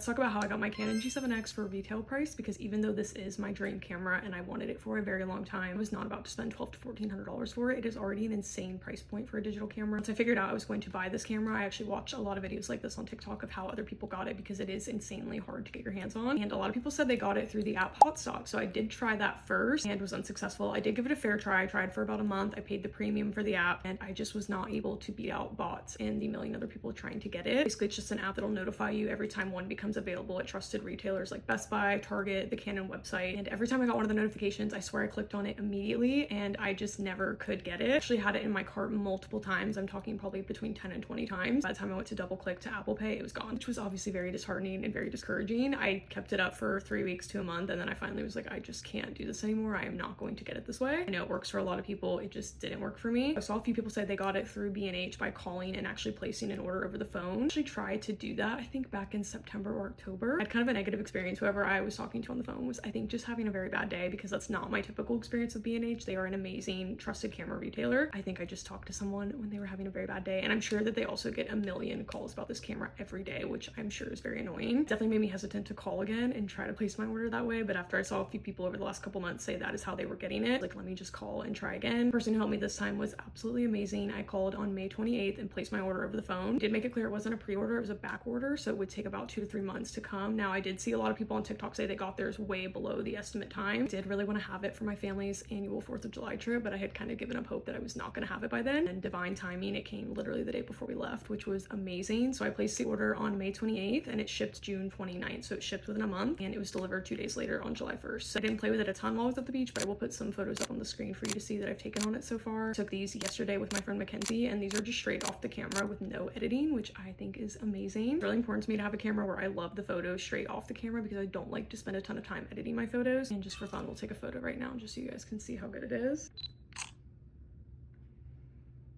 Let's talk about how I got my Canon G7X for retail price, because even though this is my dream camera and I wanted it for a very long time, I was not about to spend $1,200 to $1,400 for it. It is already an insane price point for a digital camera. Once I figured out I was going to buy this camera, I actually watched a lot of videos like this on TikTok of how other people got it, because it is insanely hard to get your hands on. And a lot of people said they got it through the app Hotstock. So I did try that first and was unsuccessful. I did give it a fair try. I tried for about a month. I paid the premium for the app and I just was not able to beat out bots and the million other people trying to get it. Basically, it's just an app that'll notify you every time one becomes available at trusted retailers like Best Buy, Target, the Canon website. And every time I got one of the notifications, I swear I clicked on it immediately and I just never could get it. I actually had it in my cart multiple times. I'm talking probably between 10 and 20 times. By the time I went to double click to Apple Pay, it was gone, which was obviously very disheartening and very discouraging. I kept it up for 3 weeks to a month and then I finally was like, I just can't do this anymore. I am not going to get it this way. I know it works for a lot of people. It just didn't work for me. I saw a few people say they got it through B&H by calling and actually placing an order over the phone. I actually tried to do that, I think back in September or October. I had kind of a negative experience. Whoever I was talking to on the phone was, I think, just having a very bad day, because that's not my typical experience with B&H. They are an amazing, trusted camera retailer. I think I just talked to someone when they were having a very bad day, and I'm sure that they also get a million calls about this camera every day, which I'm sure is very annoying. Definitely made me hesitant to call again and try to place my order that way, but after I saw a few people over the last couple months say that is how they were getting it, like, let me just call and try again. The person who helped me this time was absolutely amazing. I called on May 28th and placed my order over the phone. Did make it clear it wasn't a pre-order, it was a back order, so it would take about 2 to 3 months to come. Now, I did see a lot of people on TikTok say they got theirs way below the estimate time. I did really want to have it for my family's annual 4th of July trip, but I had kind of given up hope that I was not going to have it by then. And divine timing, it came literally the day before we left, which was amazing. So I placed the order on May 28th and it shipped June 29th. So it shipped within a month and it was delivered 2 days later on July 1st. So I didn't play with it a ton while I was at the beach, but I will put some photos up on the screen for you to see that I've taken on it so far. I took these yesterday with my friend Mackenzie, and these are just straight off the camera with no editing, which I think is amazing. It's really important to me to have a camera where I love the photos straight off the camera, because I don't like to spend a ton of time editing my photos. And just for fun, we'll take a photo right now just so you guys can see how good it is.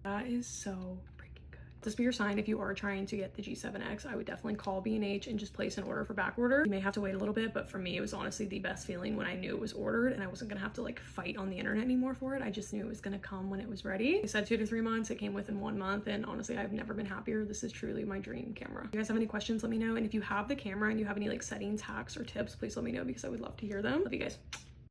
That is so freaking good. Just be your sign if you are trying to get the G7X. I would definitely call B&H and just place an order for back order. You may have to wait a little bit, but for me, it was honestly the best feeling when I knew it was ordered and I wasn't gonna have to like fight on the internet anymore for it. I just knew it was gonna come when it was ready. They said 2 to 3 months. It came within 1 month, and honestly, I've never been happier. This is truly my dream camera. If you guys have any questions, let me know. And if you have the camera and you have any like settings, hacks, or tips, please let me know, because I would love to hear them. Love you guys.